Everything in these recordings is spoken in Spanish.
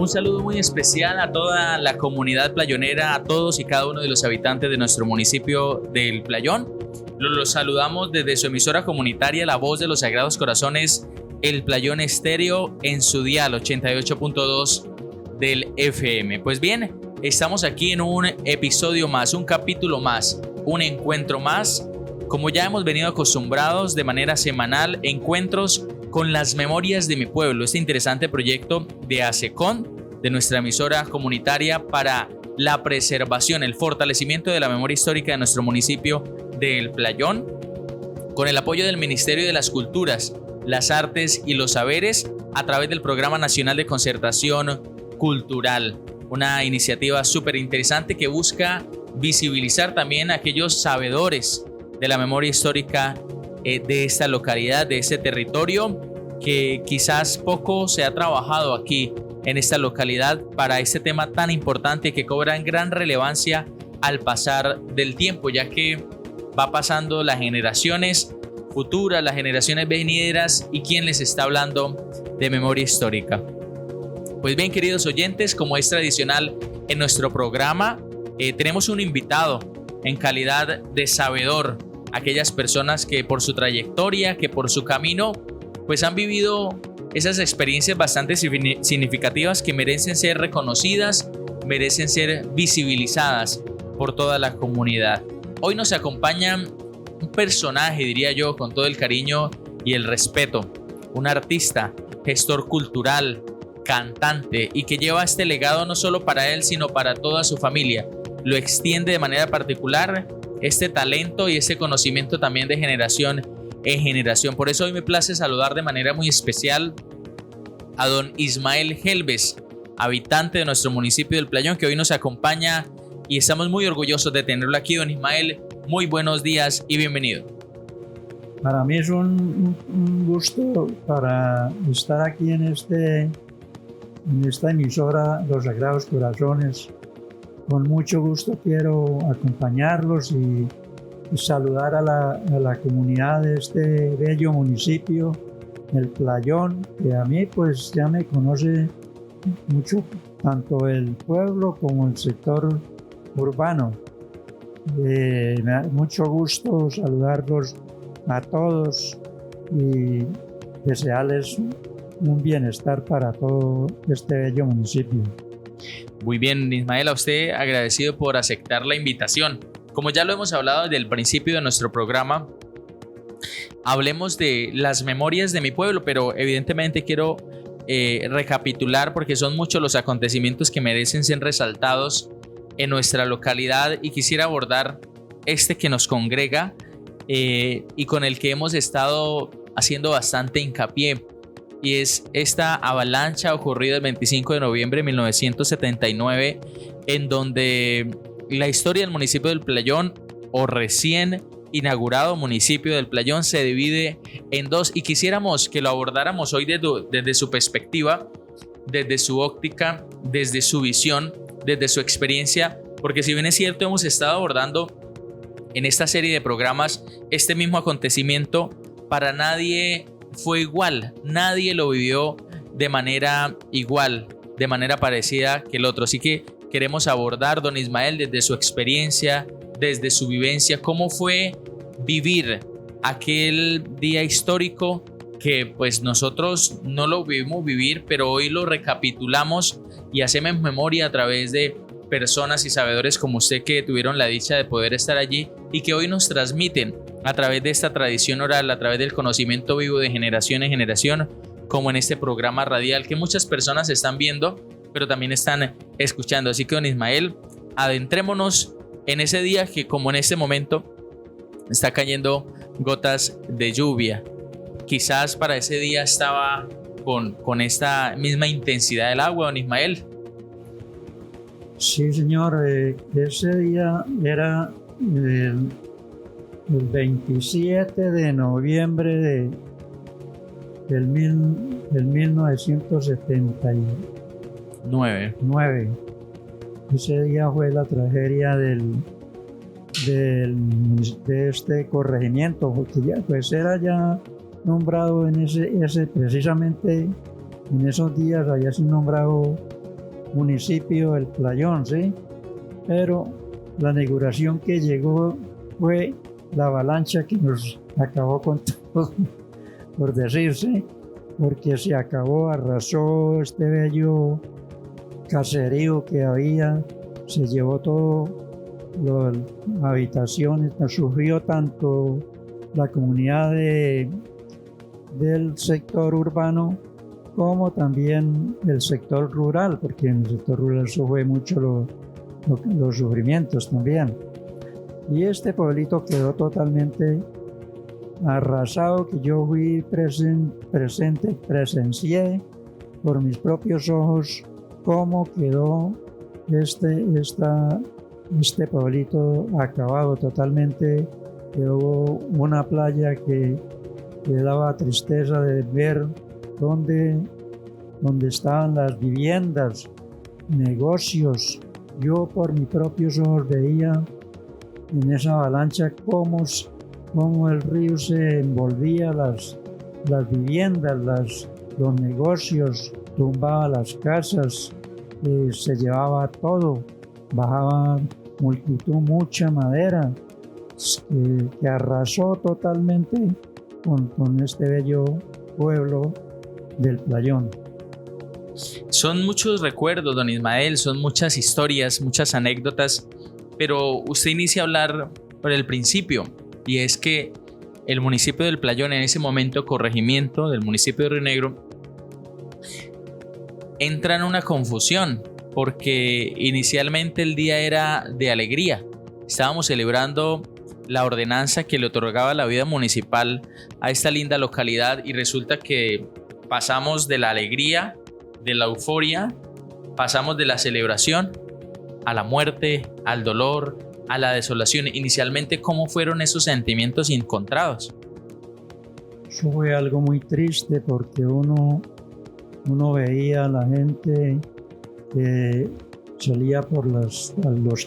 Un saludo muy especial a toda la comunidad playonera, a todos y cada uno de los habitantes de nuestro municipio del Playón. Los saludamos desde su emisora comunitaria La Voz de los Sagrados Corazones, El Playón Estéreo, en su dial 88.2 del FM. Pues bien, estamos aquí en un episodio más, un capítulo más, un encuentro más. Como ya hemos venido acostumbrados de manera semanal, encuentros con las memorias de mi pueblo, este interesante proyecto de ASECON, de nuestra emisora comunitaria para la preservación, el fortalecimiento de la memoria histórica de nuestro municipio del Playón, con el apoyo del Ministerio de las Culturas, las Artes y los Saberes, a través del Programa Nacional de Concertación Cultural, una iniciativa súper interesante que busca visibilizar también a aquellos sabedores de la memoria histórica de esta localidad, de este territorio, que quizás poco se ha trabajado aquí en esta localidad para este tema tan importante que cobra gran relevancia al pasar del tiempo, ya que va pasando las generaciones futuras, las generaciones venideras, y quién les está hablando de memoria histórica. Pues bien, queridos oyentes, como es tradicional en nuestro programa, tenemos un invitado en calidad de sabedor, aquellas personas que por su trayectoria, que por su camino, pues han vivido esas experiencias bastante significativas que merecen ser reconocidas, merecen ser visibilizadas por toda la comunidad. Hoy nos acompaña un personaje, diría yo, con todo el cariño y el respeto, un artista, gestor cultural, cantante, y que lleva este legado no solo para él, sino para toda su familia. Lo extiende de manera particular este talento y este conocimiento también de generación en generación. Por eso hoy me place saludar de manera muy especial a don Ismael Gelbes, habitante de nuestro municipio del Playón, que hoy nos acompaña y estamos muy orgullosos de tenerlo aquí. Don Ismael, muy buenos días y bienvenido. Para mí es un gusto para estar aquí en esta emisora Los Sagrados Corazones. Con mucho gusto quiero acompañarlos y saludar a la comunidad de este bello municipio, el Playón, que a mí pues ya me conoce mucho, tanto el pueblo como el sector urbano. Me da mucho gusto saludarlos a todos y desearles un bienestar para todo este bello municipio. Muy bien, Ismael, a usted agradecido por aceptar la invitación. Como ya lo hemos hablado desde el principio de nuestro programa, hablemos de las memorias de mi pueblo, pero evidentemente quiero recapitular, porque son muchos los acontecimientos que merecen ser resaltados en nuestra localidad, y quisiera abordar este que nos congrega y con el que hemos estado haciendo bastante hincapié, y es esta avalancha ocurrida el 25 de noviembre de 1979, en donde la historia del municipio del Playón, o recién inaugurado municipio del Playón, se divide en dos, y quisiéramos que lo abordáramos hoy desde su perspectiva, desde su óptica, desde su visión, desde su experiencia, porque si bien es cierto hemos estado abordando en esta serie de programas este mismo acontecimiento, para nadie fue igual, nadie lo vivió de manera igual, de manera parecida que el otro. Así que queremos abordar, don Ismael, desde su experiencia, desde su vivencia, cómo fue vivir aquel día histórico que pues nosotros no lo vivimos vivir, pero hoy lo recapitulamos y hacemos memoria a través de personas y sabedores como usted, que tuvieron la dicha de poder estar allí y que hoy nos transmiten a través de esta tradición oral, a través del conocimiento vivo de generación en generación, como en este programa radial que muchas personas están viendo, pero también están escuchando. Así que, don Ismael, adentrémonos en ese día que, como en este momento, está cayendo gotas de lluvia. Quizás para ese día estaba con esta misma intensidad del agua, don Ismael. Sí, señor, ese día era el 27 de noviembre del 1979. Ese día fue la tragedia de este corregimiento, porque ya pues era ya nombrado en ese precisamente en esos días había sido nombrado municipio El Playón, ¿sí? Pero la inauguración que llegó fue la avalancha que nos acabó con todo, por decirse, porque se acabó, arrasó este bello caserío que había, se llevó todo, las habitaciones, sufrió tanto la comunidad del sector urbano como también el sector rural, porque en el sector rural eso fue mucho los sufrimientos también. Y este pueblito quedó totalmente arrasado, que yo fui presencié por mis propios ojos cómo quedó este pueblito acabado totalmente. Quedó una playa que daba tristeza de ver dónde estaban las viviendas, negocios. Yo por mis propios ojos veía en esa avalancha cómo el río se envolvía las viviendas, los negocios, tumbaba las casas, se llevaba todo, bajaba multitud, mucha madera, que arrasó totalmente con este bello pueblo del Playón. Son muchos recuerdos, don Ismael, son muchas historias, muchas anécdotas, pero usted inicia a hablar por el principio, y es que el municipio del Playón, en ese momento corregimiento del municipio de Río Negro, entra en una confusión, porque inicialmente el día era de alegría. Estábamos celebrando la ordenanza que le otorgaba la vida municipal a esta linda localidad, y resulta que pasamos de la alegría, de la euforia, pasamos de la celebración a la muerte, al dolor, a la desolación. Inicialmente, ¿cómo fueron esos sentimientos encontrados? Eso fue algo muy triste, porque uno veía a la gente que salía los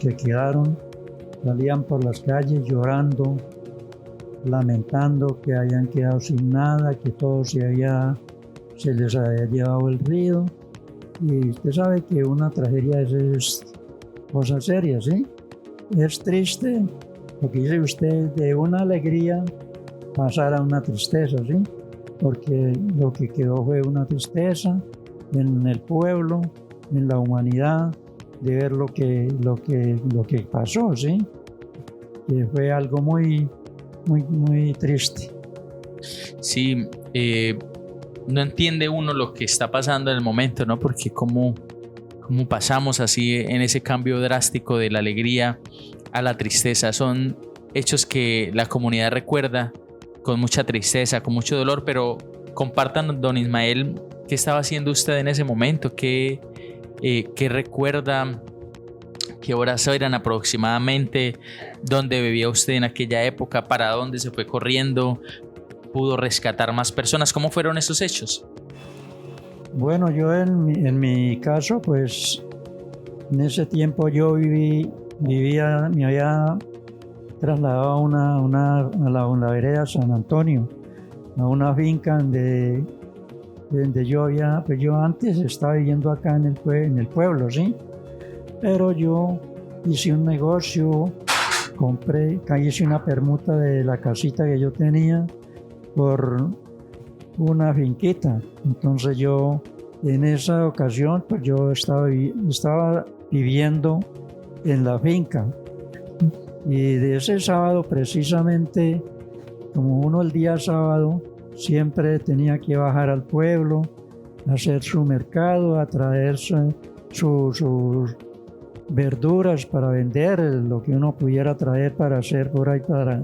que quedaron, salían por las calles llorando, lamentando que habían quedado sin nada, que todo se les había llevado el río. Y usted sabe que una tragedia es cosa seria, ¿sí? Es triste, lo que dice usted, de una alegría pasar a una tristeza, ¿sí? Porque lo que quedó fue una tristeza en el pueblo, en la humanidad, de ver lo que pasó, ¿sí? Que fue algo muy, muy, muy triste. Sí, no entiende uno lo que está pasando en el momento, ¿no? Porque cómo pasamos así en ese cambio drástico de la alegría a la tristeza. Son hechos que la comunidad recuerda con mucha tristeza, con mucho dolor, pero compártanos, don Ismael, ¿qué estaba haciendo usted en ese momento? ¿Qué recuerda? ¿Qué horas eran aproximadamente? ¿Dónde vivía usted en aquella época? ¿Para dónde se fue corriendo? ¿Pudo rescatar más personas? ¿Cómo fueron esos hechos? Bueno, yo en mi caso, pues en ese tiempo yo vivía, me había trasladado a la vereda San Antonio, a una finca donde yo antes estaba viviendo acá en el pueblo, ¿sí? Pero yo hice un negocio, hice una permuta de la casita que yo tenía por una finquita. Entonces yo, en esa ocasión, pues yo estaba viviendo en la finca. Y de ese sábado, precisamente, como uno el día sábado siempre tenía que bajar al pueblo, a hacer su mercado, a traer sus verduras para vender, lo que uno pudiera traer para hacer por ahí, para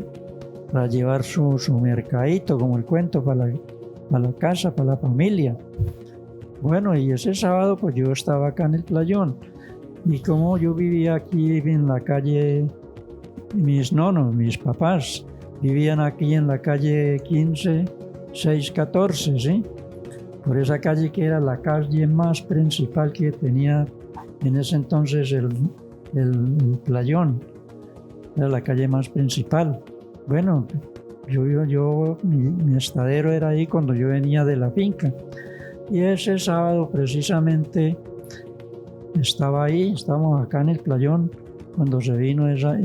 llevar su mercadito, como el cuento, para la casa, para la familia. Bueno, y ese sábado pues yo estaba acá en el Playón, y como yo vivía aquí en la calle, mis papás vivían aquí en la calle 15-614, ¿sí? Por esa calle, que era la calle más principal que tenía en ese entonces el Playón. Era la calle más principal. Bueno, mi estadero era ahí cuando yo venía de la finca. Y ese sábado precisamente estaba ahí, estábamos acá en el playón cuando se vino esa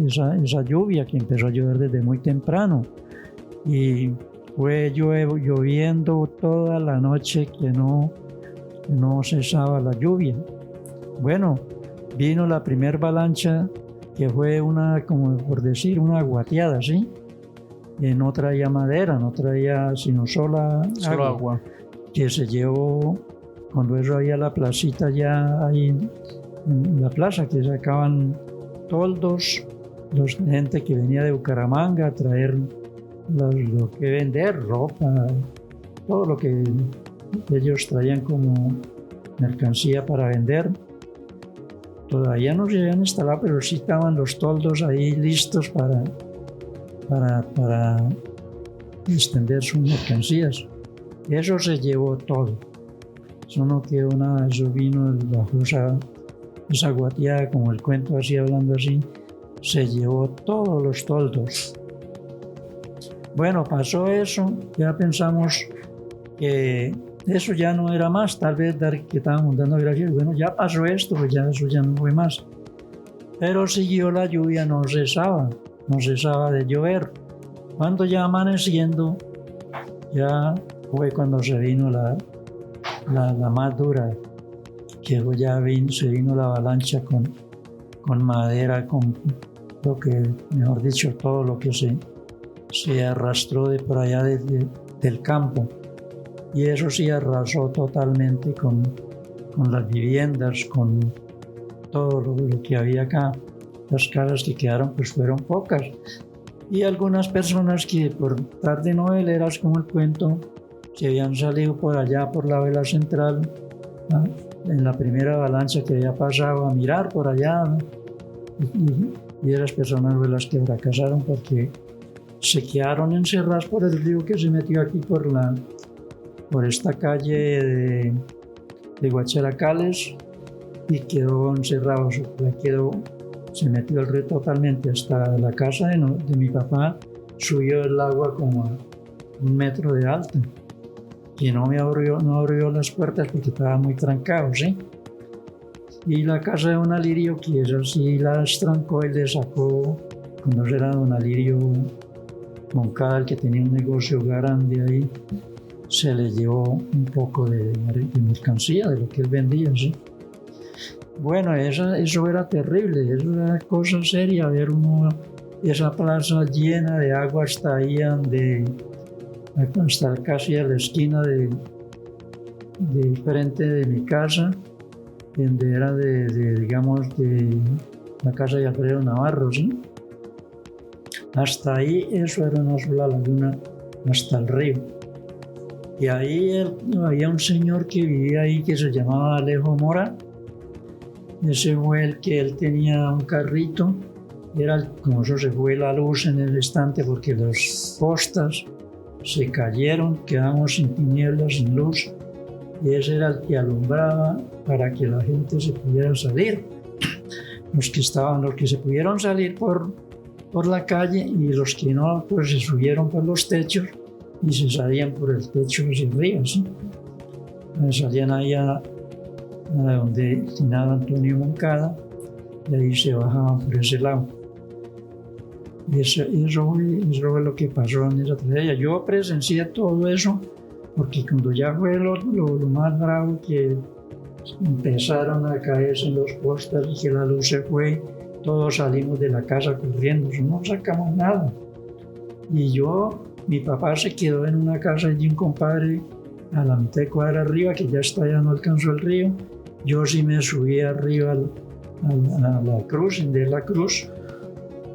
lluvia que empezó a llover desde muy temprano. Y fue lloviendo toda la noche que no cesaba la lluvia. Bueno, vino la primera avalancha que fue una, como por decir, una guateada, ¿sí? Y no traía madera, no traía sino solo agua. Que se llevó, cuando eso había la placita ya ahí en la plaza, que sacaban toldos, gente que venía de Bucaramanga a traer lo que vender, ropa, todo lo que ellos traían como mercancía para vender. Todavía no se habían instalado, pero sí estaban los toldos ahí listos para extender sus mercancías. Eso se llevó todo. Eso no quedó nada, eso vino bajo esa guateada, como el cuento así, hablando así, se llevó todos los toldos. Bueno, pasó eso, ya pensamos que eso ya no era más, tal vez que estábamos dando gracias, bueno, ya pasó esto, pues ya eso ya no fue más. Pero siguió la lluvia, no cesaba de llover. Cuando ya amaneciendo, ya fue cuando se vino la más dura, que ya se vino la avalancha con madera, con lo que, mejor dicho, todo lo que se arrastró de por allá del campo. Y eso sí arrasó totalmente con las viviendas, con todo lo que había acá. Las casas que quedaron pues fueron pocas. Y algunas personas que por tarde noveleras, como el cuento, se habían salido por allá por la vela central, ¿no? En la primera avalancha que había pasado, a mirar por allá, ¿no? Y esas personas fueron las que fracasaron porque se quedaron encerradas por el río que se metió aquí por esta calle de Guacharacales, y quedó encerrado, se metió el río totalmente hasta la casa de mi papá. Subió el agua como a 1 metro de alto, y no abrió las puertas porque estaba muy trancado, ¿sí? Y la casa de don Alirio, que eso sí las trancó y le sacó, cuando era don Alirio Moncada, el que tenía un negocio grande ahí, se le llevó un poco de mercancía, de lo que él vendía, ¿sí? Bueno, eso era terrible, eso era cosa seria, ver esa plaza llena de agua hasta ahí, hasta casi a la esquina de frente de mi casa, donde era digamos, de la casa de Alfredo Navarro, ¿sí? Hasta ahí eso era una sola laguna, hasta el río. Y ahí había un señor que vivía ahí que se llamaba Alejo Mora. Ese fue el que él tenía un carrito. Como eso se fue la luz en el instante porque las postas se cayeron, quedamos sin tinieblas, sin luz. Y ese era el que alumbraba para que la gente se pudiera salir. Los que se pudieron salir por la calle, y los que no, pues se subieron por los techos y se salían por el techo hacia arriba, ¿sí? Salían ahí a donde destinaba Antonio Moncada, y ahí se bajaban por ese lado. Y eso fue lo que pasó en esa tragedia. Yo presencié todo eso porque cuando ya fue lo más bravo, que empezaron a caerse los postes y que la luz se fue, todos salimos de la casa corriendo, no sacamos nada. Y mi papá se quedó en una casa de un compadre a la mitad de cuadra arriba, que ya no alcanzó el río. Yo sí me subí arriba a la cruz, de la cruz,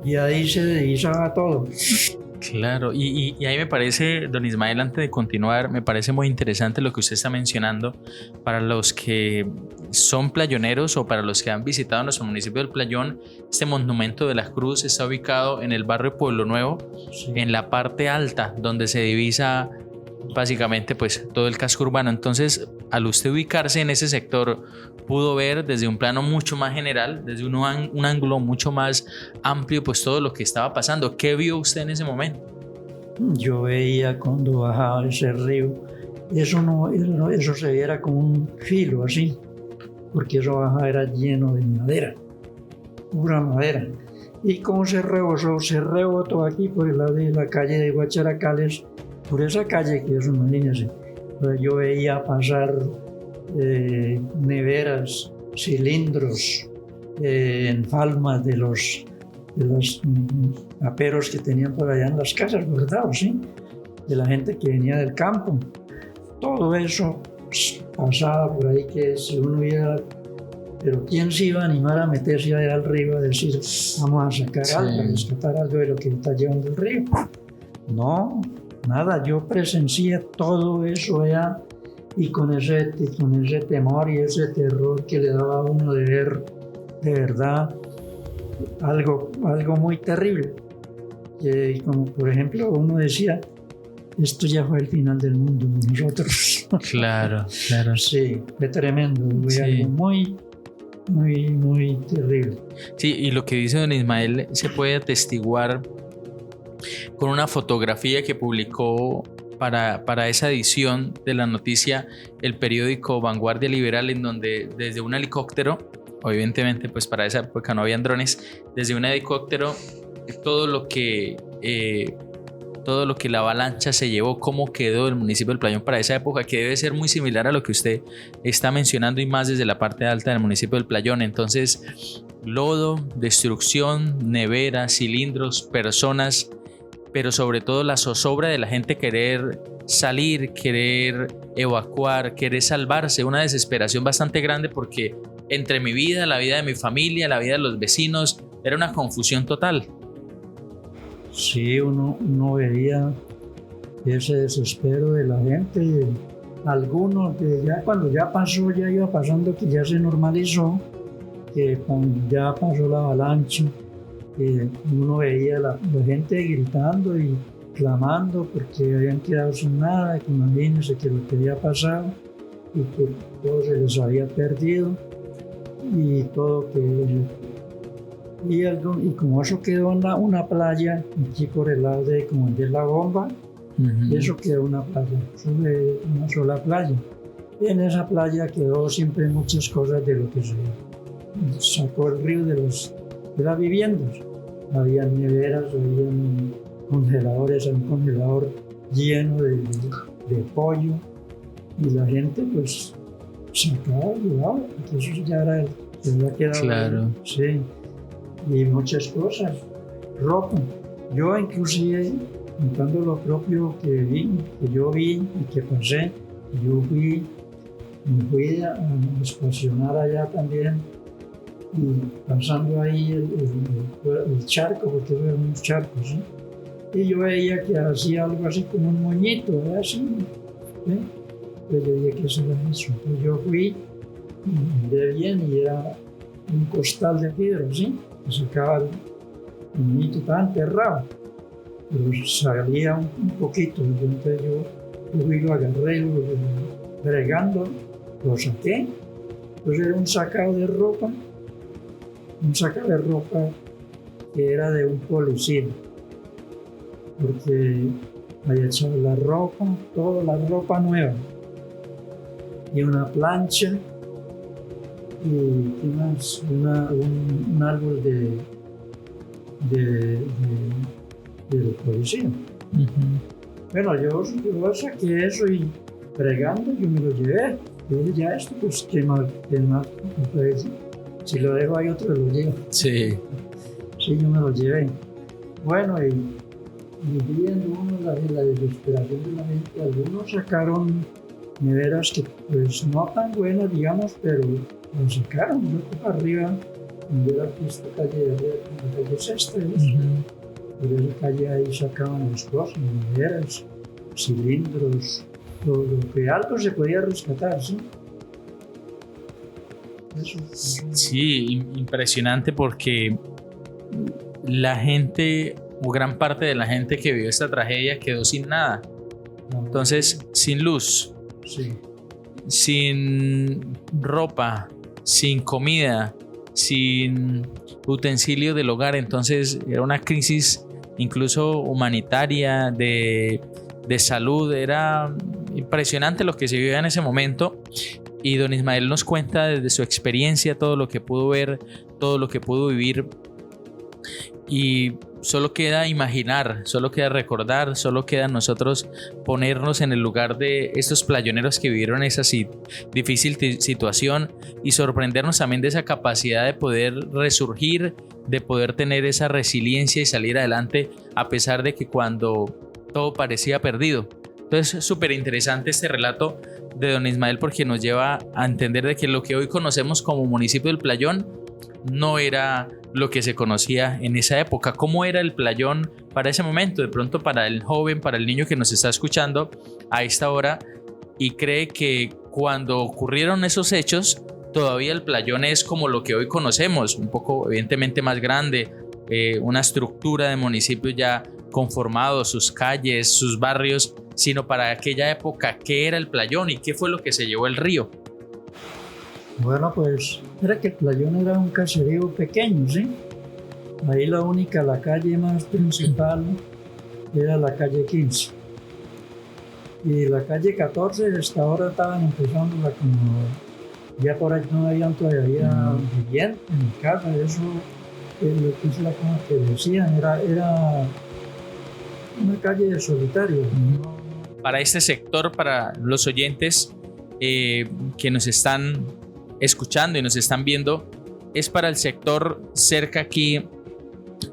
y ahí se deslizaba todo. Claro, y ahí me parece, don Ismael, antes de continuar, me parece muy interesante lo que usted está mencionando. Para los que son playoneros o para los que han visitado nuestro municipio del Playón, este monumento de la Cruz está ubicado en el barrio Pueblo Nuevo, sí, en la parte alta, donde se divisa básicamente pues todo el casco urbano. Entonces, al usted ubicarse en ese sector, pudo ver desde un plano mucho más general, desde un ángulo mucho más amplio, pues todo lo que estaba pasando. ¿Qué vio usted en ese momento? Yo veía cuando bajaba ese río, eso se viera como un filo así, porque eso abajo era lleno de madera, pura madera. Y como se rebotó aquí por el lado de la calle de Guacharacales, por esa calle que es, imagínense, yo veía pasar neveras, cilindros, enfalmas de los aperos que tenían por allá en las casas guardados, ¿sí? De la gente que venía del campo. Todo eso pasaba por ahí, que si uno iba, pero ¿quién se iba a animar a meterse allá al río a decir vamos a sacar algo, a rescatar algo de lo que está llevando el río? No, nada, yo presencié todo eso allá y con ese temor y ese terror que le daba a uno de ver de verdad algo muy terrible. Como por ejemplo uno decía, esto ya fue el final del mundo de nosotros. Claro. Sí, fue tremendo, fue algo muy terrible. Sí, y lo que dice don Ismael se puede atestiguar con una fotografía que publicó para esa edición de la noticia el periódico Vanguardia Liberal, en donde desde un helicóptero, evidentemente pues para esa época no habían drones, desde un helicóptero todo lo que la avalancha se llevó, cómo quedó el municipio del Playón para esa época, que debe ser muy similar a lo que usted está mencionando y más desde la parte alta del municipio del Playón. Entonces, lodo, destrucción, neveras, cilindros, personas, pero sobre todo la zozobra de la gente querer salir, querer evacuar, querer salvarse, una desesperación bastante grande porque entre mi vida, la vida de mi familia, la vida de los vecinos, era una confusión total. Sí, uno veía ese desespero de la gente, algunos que ya cuando ya pasó, ya iba pasando, que ya se normalizó, que ya pasó la avalancha, que uno veía la gente gritando y clamando porque habían quedado sin nada, que imagínense que lo que había pasado y que todo se les había perdido y todo y como eso quedó en una playa aquí por el lado de como de la bomba, eso quedó una playa, sobre una sola playa. Y en esa playa quedó siempre muchas cosas de lo que se sacó el río de las viviendas. Había neveras, había congeladores, un congelador lleno de pollo y la gente pues sacaba y llevaba, porque eso ya era que había quedado. Claro. Sí. Y muchas cosas, ropa. Yo inclusive, contando lo propio que yo vi y que pasé, me fui a estacionar allá también y pasando ahí el charco, porque eran unos charcos, ¿sí? Y yo veía que hacía algo así como un moñito, ¿verdad? Así, ¿sí? Pues yo dije, ¿qué será eso? Pues yo fui y miré bien y era un costal de piedra, ¿sí? Que sacaba el moñito, estaba enterrado, pero salía un poquito. Entonces yo fui, lo agarré, bregando, lo saqué. Entonces era un sacado de ropa que era de un policía, porque había echado la ropa, toda la ropa nueva, y una plancha, y más, un árbol del policía. Bueno, yo saqué eso y fregando yo me lo llevé. Yo dije, ya esto, pues qué mal, pues, si lo dejo ahí otro lo llevo. Sí. Sí, yo me lo llevé. Bueno, y viendo uno la desesperación de la gente, algunos sacaron neveras que pues no tan buenas, digamos, pero lo sacaron, yo para arriba, donde era esta calle de arriba, la calle Sexta, por esa calle ahí sacaban las cosas, neveras, cilindros, todo lo que algo se podía rescatar, ¿sí? Eso. Sí, impresionante porque la gente, o gran parte de la gente que vivió esta tragedia quedó sin nada. Entonces, sin luz, sí, sin ropa, sin comida, sin utensilios del hogar. Entonces era una crisis incluso humanitaria, de salud. Era impresionante lo que se vivía en ese momento. y don Ismael nos cuenta desde su experiencia todo lo que pudo ver, todo lo que pudo vivir, y solo queda imaginar, solo queda recordar, solo queda nosotros ponernos en el lugar de estos playoneros que vivieron esa difícil situación y sorprendernos también de esa capacidad de poder resurgir, de poder tener esa resiliencia y salir adelante a pesar de que cuando todo parecía perdido. Entonces es súper interesante este relato de don Ismael porque nos lleva a entender de que lo que hoy conocemos como municipio del Playón no era lo que se conocía en esa época. ¿Cómo era el Playón para ese momento? De pronto para el joven, para el niño que nos está escuchando a esta hora y cree que cuando ocurrieron esos hechos todavía el Playón es como lo que hoy conocemos, un poco evidentemente más grande, una estructura de municipio ya conformado, sus calles, sus barrios, sino para aquella época, ¿qué era el Playón y qué fue lo que se llevó el río? Bueno, pues era que el Playón era un caserío pequeño, ¿sí? Ahí la calle más principal era la calle 15. Y la calle 14 hasta ahora estaban empezando como... Ya por ahí no habían todavía vivienda en mi casa, eso lo que es la cosa que decían, era una calle de solitario. Para este sector, para los oyentes que nos están escuchando y nos están viendo, es para el sector cerca aquí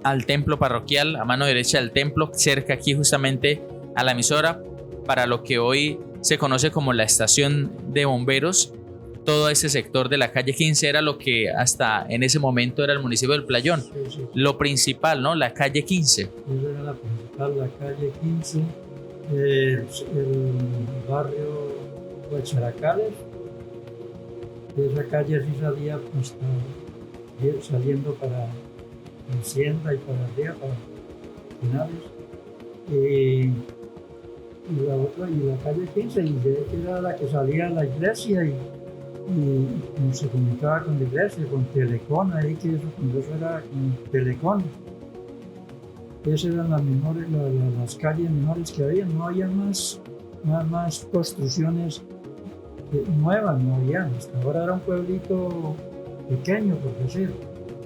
al templo parroquial, a mano derecha del templo, cerca aquí justamente a la emisora, para lo que hoy se conoce como la estación de bomberos. Todo ese sector de la calle 15 era lo que hasta en ese momento era el municipio del Playón. Sí. Lo principal, ¿no? La calle 15. Esa era la principal, la calle 15, el barrio Huacharacales. Esa calle sí salía pues, saliendo para Hacienda y para arriba, para finales. Y la otra, y la calle 15, y era la que salía a la iglesia y se comunicaba con la iglesia, con Telecom, ahí que eso era con Telecom. Esas eran las calles menores que había, no había más construcciones nuevas, no había. Hasta ahora era un pueblito pequeño, por decir.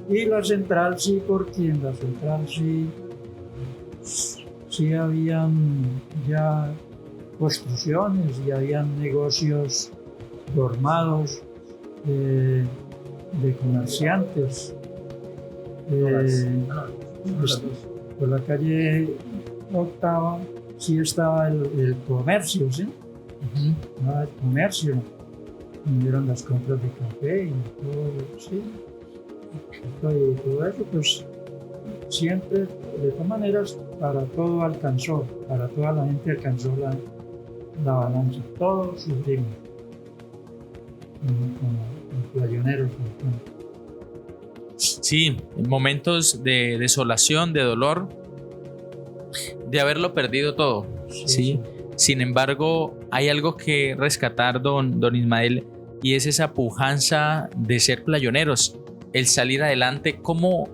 Y la central sí, porque en la central sí habían ya construcciones y habían negocios formados de comerciantes. Por la calle octava sí estaba el comercio, ¿sí? El comercio. Vinieron las compras de café y todo, sí. Y todo eso, pues siempre, de todas maneras, para todo alcanzó, para toda la gente alcanzó la balanza. Todos sufrimos. Como playoneros. Sí, momentos de desolación, de dolor, de haberlo perdido todo. Sí. Sin embargo, hay algo que rescatar, don Ismael, y es esa pujanza de ser playoneros, el salir adelante. ¿Cómo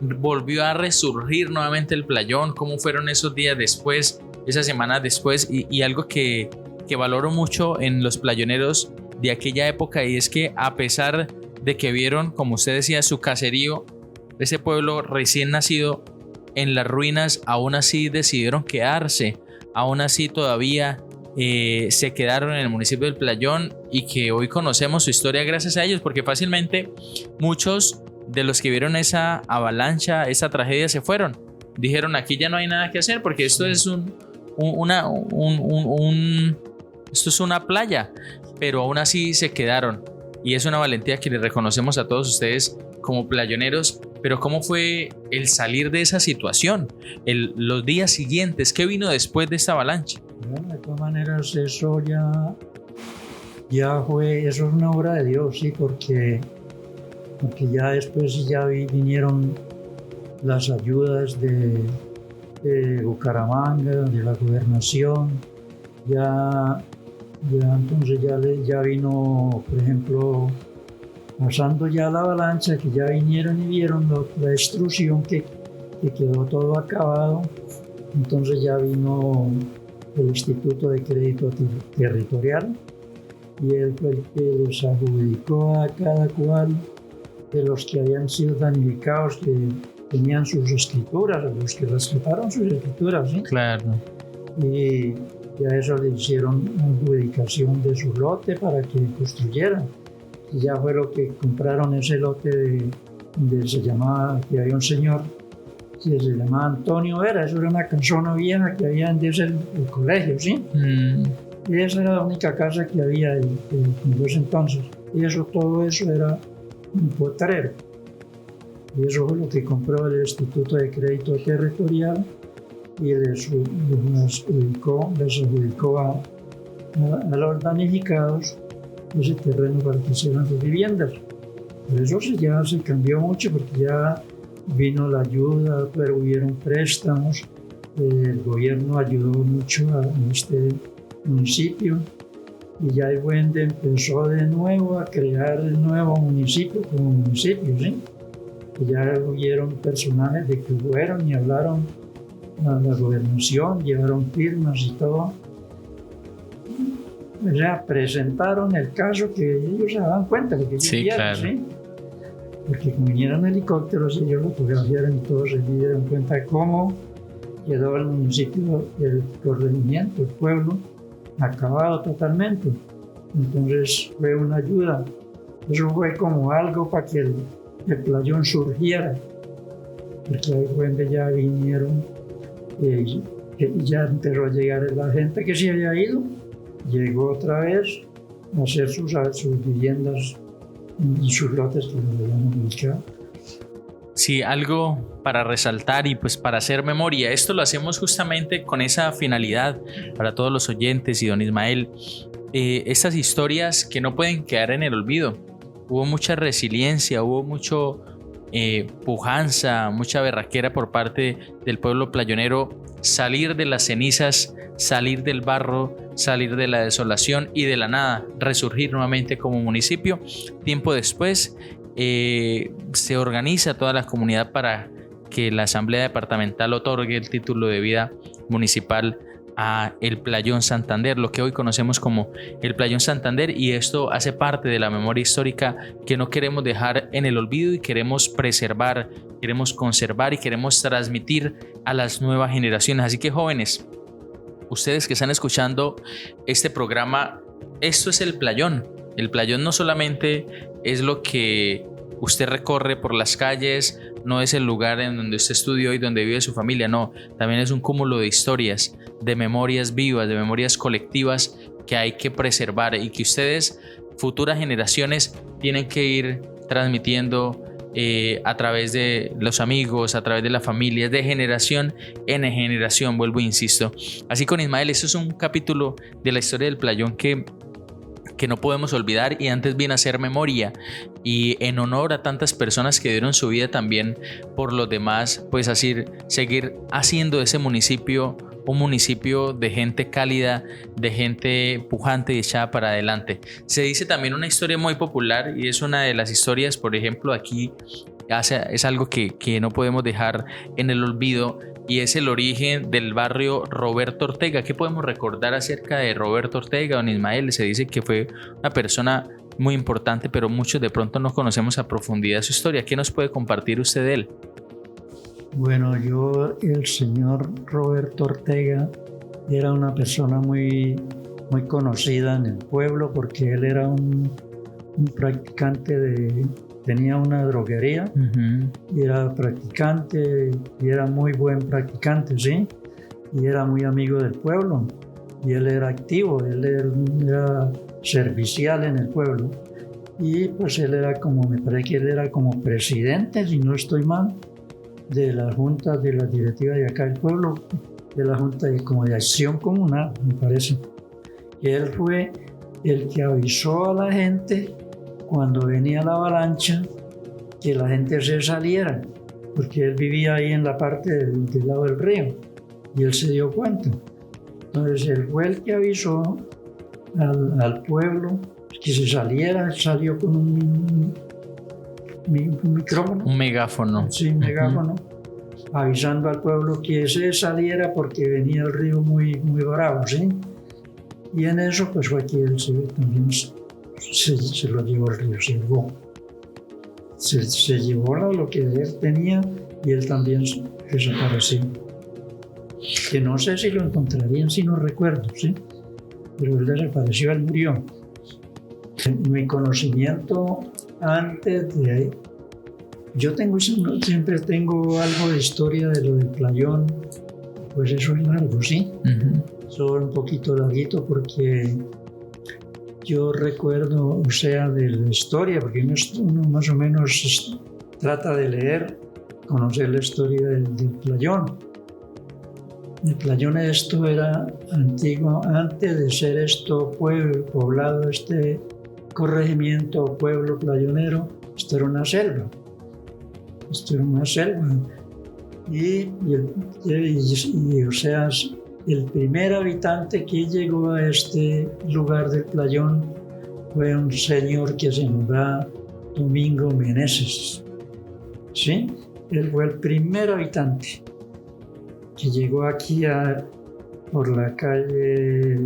volvió a resurgir nuevamente el Playón? ¿Cómo fueron esos días después, esas semanas después? Y algo que valoro mucho en los playoneros de aquella época, y es que a pesar de que vieron, como usted decía, su caserío, ese pueblo recién nacido en las ruinas, aún así decidieron quedarse, aún así todavía se quedaron en el municipio del Playón, y que hoy conocemos su historia gracias a ellos, porque fácilmente muchos de los que vieron esa avalancha, esa tragedia, se fueron, dijeron aquí ya no hay nada que hacer porque esto es esto es una playa, pero aún así se quedaron, y es una valentía que les reconocemos a todos ustedes como playoneros. Pero ¿cómo fue el salir de esa situación? Los días siguientes, ¿qué vino después de esta avalancha? Bueno, de todas maneras, eso ya fue, eso es una obra de Dios, sí, porque ya después ya vinieron las ayudas de Bucaramanga, de la gobernación, entonces ya vino, por ejemplo, pasando ya la avalancha, que ya vinieron y vieron la destrucción que quedó todo acabado. Entonces ya vino el Instituto de Crédito Territorial y él fue el que les adjudicó a cada cual de los que habían sido damnificados, que tenían sus escrituras, a los que respetaron sus escrituras, ¿sí? Claro. Y a eso le hicieron adjudicación de su lote para que construyeran. Y ya fue lo que compraron ese lote se llamaba, que había un señor que se llamaba Antonio Vera, eso era una casona vieja que había antes el colegio, ¿sí? Y esa era la única casa que había en ese entonces. Y eso, todo eso era un potrero. Y eso fue lo que compró el Instituto de Crédito Territorial y les adjudicó a los damnificados ese terreno para que hicieran sus viviendas. Por eso ya se cambió mucho, porque ya vino la ayuda, pero hubieron préstamos, el gobierno ayudó mucho a este municipio y ya el Buende empezó de nuevo a crear el nuevo municipio como municipio, ¿sí? Y ya hubieron personajes de que fueron y hablaron a la gobernación, llevaron firmas y todo. O sea, presentaron el caso que ellos se daban cuenta, porque ellos vieron, claro. ¿sí? Porque como vinieron helicópteros, ellos lo fotografiaron y todos se dieron cuenta de cómo quedó el municipio, el corregimiento, el pueblo, acabado totalmente. Entonces fue una ayuda. Eso fue como algo para que el playón surgiera, porque ahí fue donde ya vinieron, ya empezó a llegar la gente que se había ido, llegó otra vez a hacer sus viviendas y sus lotes que los habían ubicado. Sí, algo para resaltar y pues para hacer memoria. Esto lo hacemos justamente con esa finalidad para todos los oyentes y don Ismael. Estas historias que no pueden quedar en el olvido. Hubo mucha resiliencia, hubo mucho pujanza, mucha berraquera por parte del pueblo playonero, salir de las cenizas, salir del barro, salir de la desolación y de la nada resurgir nuevamente como municipio. Tiempo después se organiza toda la comunidad para que la Asamblea Departamental otorgue el título de vida municipal a el Playón Santander, lo que hoy conocemos como el Playón Santander, y esto hace parte de la memoria histórica que no queremos dejar en el olvido y queremos preservar, queremos conservar y queremos transmitir a las nuevas generaciones. Así que jóvenes, ustedes que están escuchando este programa, esto es el Playón. El Playón no solamente es lo que usted recorre por las calles, no es el lugar en donde usted estudió y donde vive su familia, no, también es un cúmulo de historias, de memorias vivas, de memorias colectivas que hay que preservar y que ustedes, futuras generaciones, tienen que ir transmitiendo a través de los amigos, a través de la familia, de generación en generación, vuelvo e insisto. Así con Ismael, esto es un capítulo de la historia del Playón que no podemos olvidar, y antes viene a hacer memoria y en honor a tantas personas que dieron su vida también por los demás, pues así seguir haciendo ese municipio un municipio de gente cálida, de gente pujante y echada para adelante. Se dice también una historia muy popular, y es una de las historias, por ejemplo, aquí es algo que no podemos dejar en el olvido, y es el origen del barrio Roberto Ortega. ¿Qué podemos recordar acerca de Roberto Ortega, don Ismael? Se dice que fue una persona muy importante, pero muchos de pronto no conocemos a profundidad su historia. ¿Qué nos puede compartir usted de él? Bueno, el señor Roberto Ortega era una persona muy conocida en el pueblo, porque él era un practicante tenía una droguería, y era practicante, y era muy buen practicante, ¿sí? Y era muy amigo del pueblo, y él era activo, él era servicial en el pueblo, y pues me parece que él era como presidente, si no estoy mal, de la junta, de la directiva de acá del pueblo, de la junta como de acción comunal, me parece. Y él fue el que avisó a la gente cuando venía la avalancha que la gente se saliera, porque él vivía ahí en la parte del lado del río, y él se dio cuenta. Entonces él fue el que avisó al pueblo que se saliera. Salió con un micrófono. Un megáfono. Sí, un megáfono, avisando al pueblo que se saliera porque venía el río muy bravo, ¿sí? Y en eso pues fue que él también se lo llevó el río, se llevó lo que él tenía y él también desapareció. Que no sé si lo encontrarían, si no recuerdo, ¿sí? Pero él desapareció, él murió. Mi conocimiento antes de ahí, siempre tengo algo de historia de lo del Playón, pues eso es largo, ¿sí? Eso es un poquito larguito porque yo recuerdo, o sea, de la historia, porque uno más o menos trata de leer, conocer la historia del Playón. El Playón esto era antiguo, antes de ser esto pueblo, poblado, este corregimiento o pueblo playonero, esto era una selva. O sea, el primer habitante que llegó a este lugar del Playón fue un señor que se llamaba Domingo Meneses. ¿Sí? Él fue el primer habitante que llegó aquí por la calle,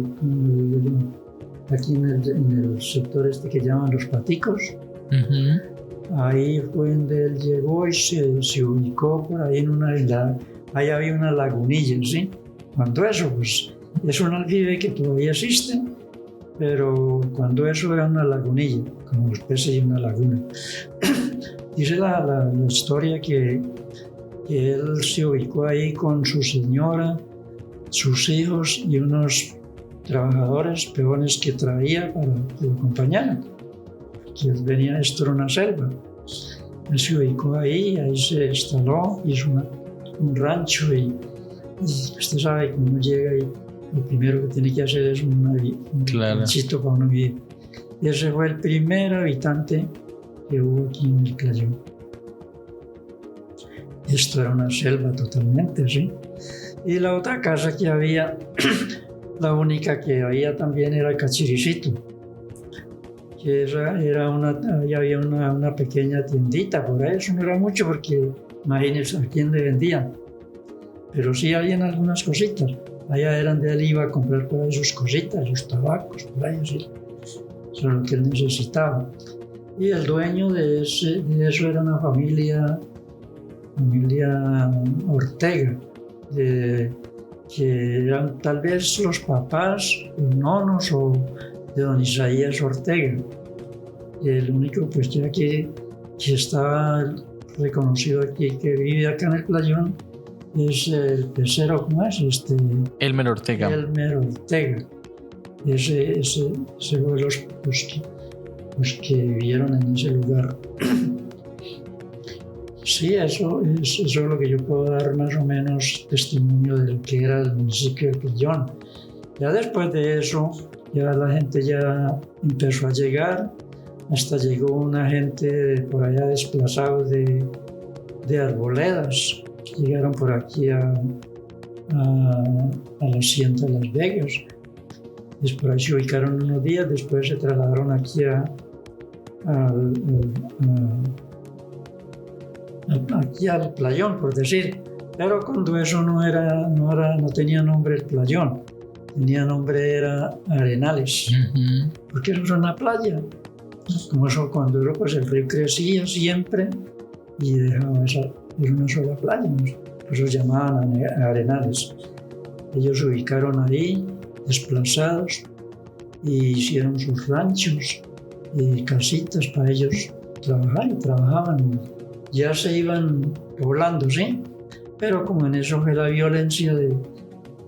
aquí en el sector este que llaman Los Paticos. Ahí fue donde él llegó y se ubicó por ahí ahí había una lagunilla, ¿sí? Cuando eso, pues, es un aljibe que todavía existe, pero cuando eso era una lagunilla, como una especie de una laguna. Dice la historia que él se ubicó ahí con su señora, sus hijos y unos trabajadores, peones que traía para que lo acompañaran. Que él venía, esto era una selva. Él se ubicó ahí se instaló, hizo un rancho y usted sabe que uno llega y lo primero que tiene que hacer es un ranchito para uno vivir. Y ese fue el primer habitante que hubo aquí en el Playón. Esto era una selva totalmente, ¿sí? Y la otra casa que había, la única que había también era Cachiricito, que ahí había una pequeña tiendita, por ahí eso no era mucho porque imagínense a quién le vendían, pero sí habían algunas cositas. Allá era donde él iba a comprar por ahí sus cositas, sus tabacos, por ahí así. Eso era lo que él necesitaba. Y el dueño de eso era una familia Ortega, que eran tal vez los papás, los nonos o de don Isaías Ortega. El único pues ya que está reconocido aquí, que vive acá en el Playón, es el pecero, ¿cómo es? Elmer Ortega. Ese fue los que vivieron en ese lugar. Sí, eso es lo que yo puedo dar más o menos testimonio de lo que era el municipio de Playón. Ya después de eso, ya la gente ya empezó a llegar, hasta llegó una gente por allá desplazado de Arboledas, que llegaron por aquí a la hacienda de Las Vegas. Después ahí se ubicaron unos días, después se trasladaron aquí aquí al Playón, por decir. Pero cuando eso no tenía nombre el Playón, tenía nombre era Arenales, porque eso era una playa. Como eso, cuando eso, pues el río crecía siempre y dejaba era una sola playa, por eso llamaban Arenales. Ellos se ubicaron ahí, desplazados, y hicieron sus ranchos y casitas para ellos trabajar, y trabajaban. Ya se iban poblando, ¿sí? Pero como en eso fue la violencia de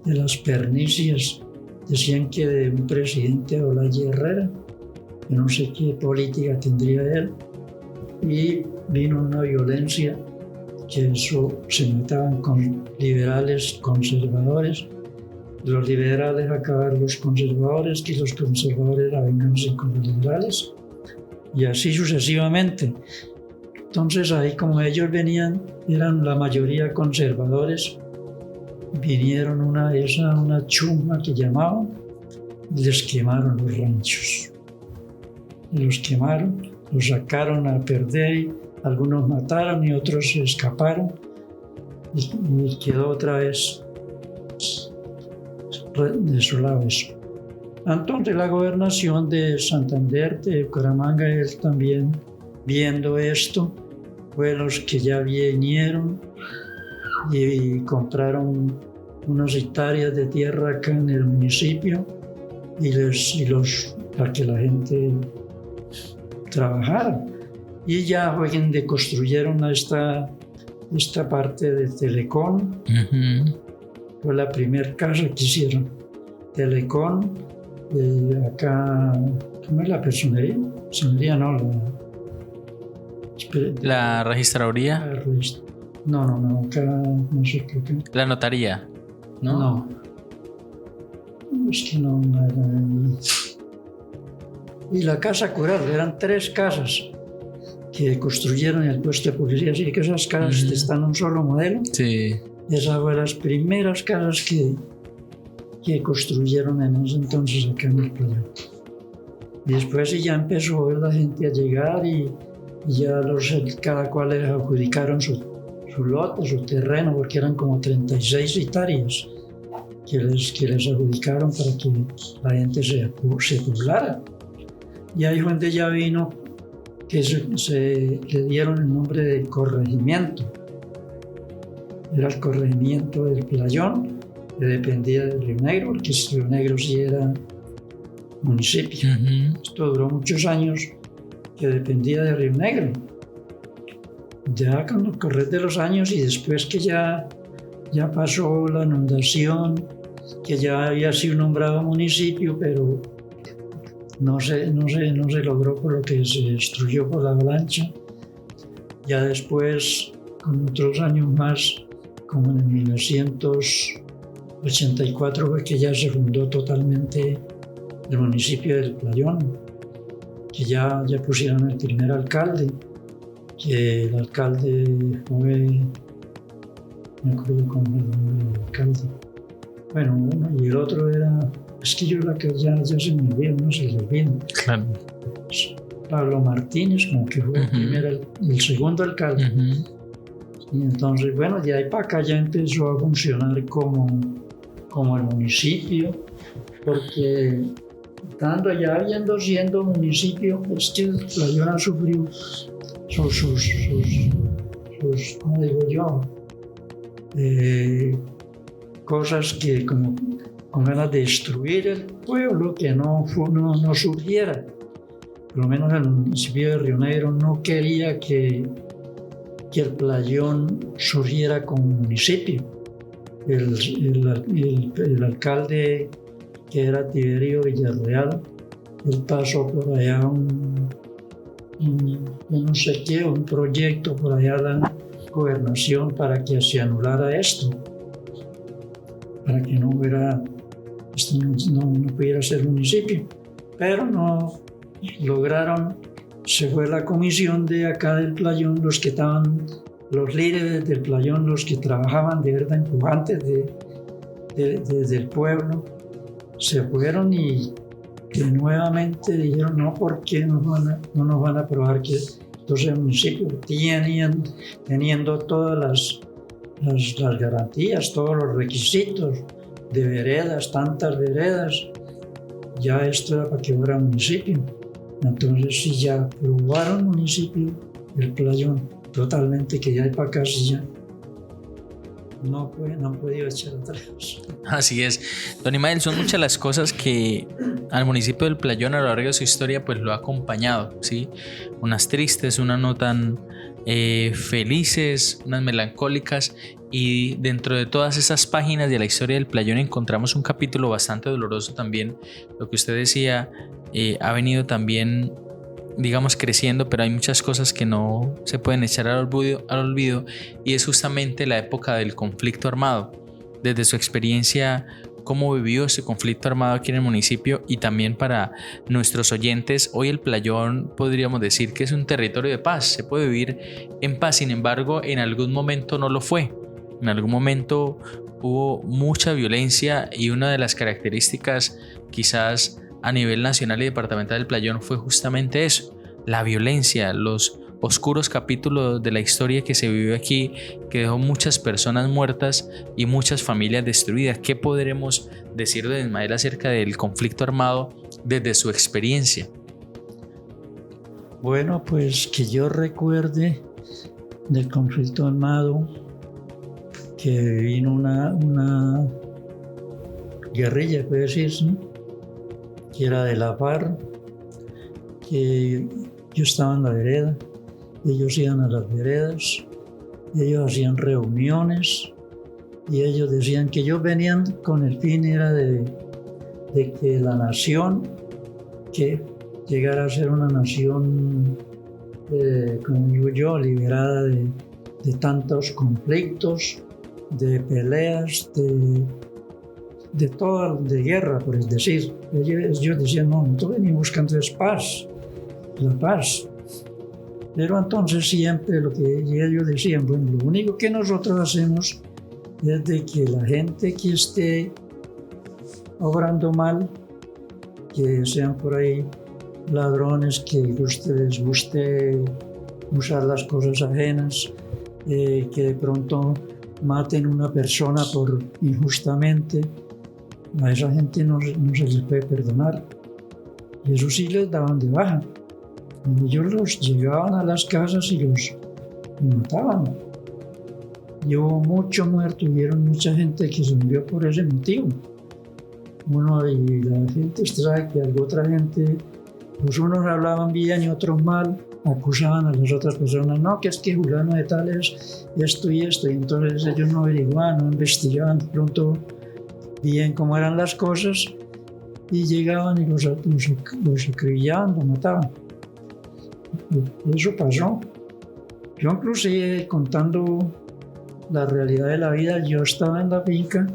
las pernicias, decían que de un presidente Olaya Herrera, que no sé qué política tendría él, y vino una violencia que eso se mataban con liberales conservadores, los liberales acabaron los conservadores y los conservadores a venganza con los liberales, y así sucesivamente. Entonces ahí como ellos venían, eran la mayoría conservadores, vinieron una chusma que llamaban, y les quemaron los ranchos. Los quemaron, los sacaron a perder, algunos mataron y otros se escaparon, y quedó otra vez desolado eso. Entonces la gobernación de Santander, de Bucaramanga, él también viendo esto, fue los que ya vinieron y compraron unas hectáreas de tierra acá en el municipio para que la gente trabajara. Y ya fue donde construyeron esta parte de Telecom. Fue la primera casa que hicieron. Telecom, acá, ¿cómo es la personería? Personería no, la registraduría. No, acá no sé qué. La notaría, ¿no? No. Es que no era ahí. Y la casa cural, eran 3 casas que construyeron en el puesto de policía, así que esas casas están en un solo modelo. Sí. Esas fueron las primeras casas que construyeron en ese entonces acá en el Playón. Y después ya empezó a ver la gente a llegar y ya cada cual les adjudicaron su lote, su terreno, porque eran como 36 hectáreas que les adjudicaron para que la gente se poblara. Y ahí fue donde ya vino que le dieron el nombre de corregimiento. Era el corregimiento del Playón, que dependía de Río Negro, porque Río Negro sí era municipio. Esto duró muchos años que dependía de Río Negro. Ya con el correr de los años y después que ya pasó la inundación, que ya había sido nombrado municipio, pero no se logró por lo que se destruyó por la avalancha. Ya después, con otros años más, como en 1984, fue que ya se fundó totalmente el municipio del Playón, que ya pusieron el primer alcalde, que el alcalde fue, no acuerdo cómo era el nombre del alcalde. Bueno, uno y el otro era, es que yo la que ya se me olvidó, no se le olvidó. Claro. Pablo Martínez, como que fue el segundo alcalde. Y entonces, bueno, de ahí para acá ya empezó a funcionar como el municipio, porque estando ya siendo municipio, es que el Playón ha sufrido sus ¿cómo digo yo? Cosas que como con ganas de destruir el pueblo, que no surgiera. Por lo menos el municipio de Río Negro no quería que el Playón surgiera como municipio. El alcalde, que era Tiberio Villarreal, él pasó por allá no sé qué, un proyecto por allá a la gobernación para que se anulara esto, para que no pudiera ser municipio, pero no lograron. Se fue la comisión de acá del Playón, los líderes del Playón, los que trabajaban de verdad empujantes del pueblo, se fueron y que nuevamente dijeron no, porque no nos van a aprobar que esto sea municipio, teniendo todas las garantías, todos los requisitos de veredas, tantas veredas, ya esto era para que fuera municipio. Entonces sí, ya aprobaron municipio el Playón totalmente, que ya hay para acá sí ya no han podido echar atrás. Así es. Don Imael, son muchas las cosas que al municipio del Playón a lo largo de su historia pues lo ha acompañado, ¿sí? Unas tristes, unas no tan felices, unas melancólicas, y dentro de todas esas páginas de la historia del Playón encontramos un capítulo bastante doloroso también. Lo que usted decía ha venido también, digamos, creciendo, pero hay muchas cosas que no se pueden echar al olvido, y es justamente la época del conflicto armado. Desde su experiencia, cómo vivió ese conflicto armado aquí en el municipio, y también para nuestros oyentes, hoy el Playón podríamos decir que es un territorio de paz, se puede vivir en paz. Sin embargo, en algún momento no lo fue. En algún momento hubo mucha violencia, y una de las características quizás a nivel nacional y departamental del Playón fue justamente eso, la violencia, los oscuros capítulos de la historia que se vivió aquí, que dejó muchas personas muertas y muchas familias destruidas. ¿Qué podremos decir de Ismael acerca del conflicto armado desde su experiencia? Bueno, pues que yo recuerde del conflicto armado, que vino una guerrilla, puede decirse, que era de la FARC, que yo estaba en la vereda, ellos iban a las veredas, ellos hacían reuniones y ellos decían que ellos venían con el fin era de que la nación, que llegara a ser una nación, como digo yo, liberada de tantos conflictos, de peleas, de todo, de guerra, por decir. Ellos decían, no, nosotros venimos buscando es paz, la paz. Pero entonces siempre lo que ellos decían, bueno, lo único que nosotros hacemos es de que la gente que esté obrando mal, que sean por ahí ladrones, que les guste usar las cosas ajenas, que de pronto maten una persona injustamente, a esa gente no se les puede perdonar. Y eso sí les daban de baja. Ellos los llegaban a las casas y los mataban. Y hubo mucho muerto, hubieron mucha gente que se murió por ese motivo. Y la gente, usted sabe que otra gente, pues unos hablaban bien y otros mal, acusaban a las otras personas, no, que es que fulano de tal es esto y esto, y entonces ellos no averiguaban, no investigaban de pronto bien cómo eran las cosas, y llegaban y los acribillaban, los mataban. Eso pasó. Yo inclusive contando la realidad de la vida, yo estaba en la finca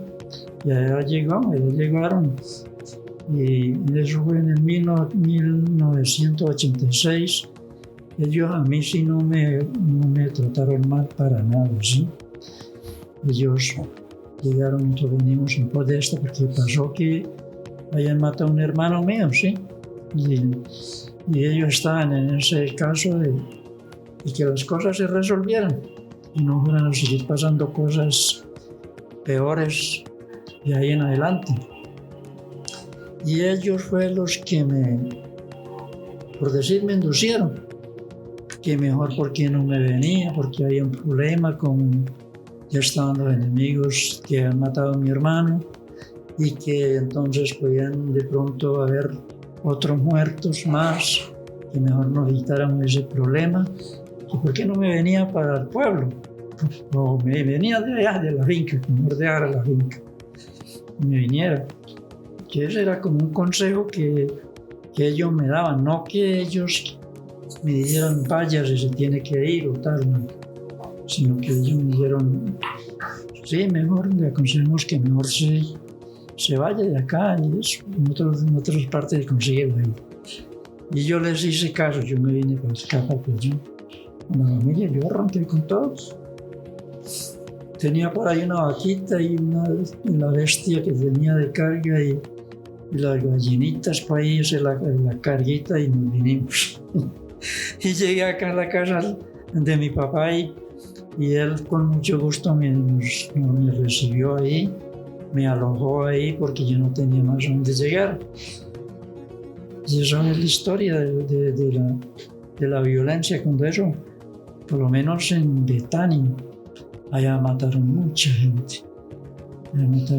y allá llegaron, y eso fue en el 1986. Ellos a mí sí no me trataron mal para nada, ¿sí? Ellos llegaron, nosotros venimos en pos de esto porque pasó que habían matado a un hermano mío, ¿sí? Y ellos estaban en ese caso de que las cosas se resolvieran y no fueran a seguir pasando cosas peores de ahí en adelante. Y ellos fueron los que por decir, me inducieron, que mejor porque no me venía, porque había un problema ya estaban los enemigos que han matado a mi hermano y que entonces podían de pronto haber otros muertos más, que mejor nos evitáramos ese problema. ¿Y por qué no me venía para el pueblo? O me venía de allá, de la finca, mejor de ahora la finca, y me viniera. Que ese era como un consejo que ellos me daban, no que ellos me dijeran vaya si se tiene que ir o tal, no, sino que ellos me dijeron, sí, mejor le aconsejamos que mejor se vaya de acá y eso, en otras partes consigue la vida. Y yo les hice caso, yo me vine para acá, pues yo, con la familia, yo arranqué con todos. Tenía por ahí una vaquita y la bestia que tenía de carga y las gallinitas para irse la carguita y nos vinimos. Y llegué acá a la casa de mi papá y él con mucho gusto me recibió ahí, me alojó ahí porque yo no tenía más dónde llegar. Y esa es la historia de la violencia cuando eso, por lo menos en Betania, allá mataron mucha gente. Mató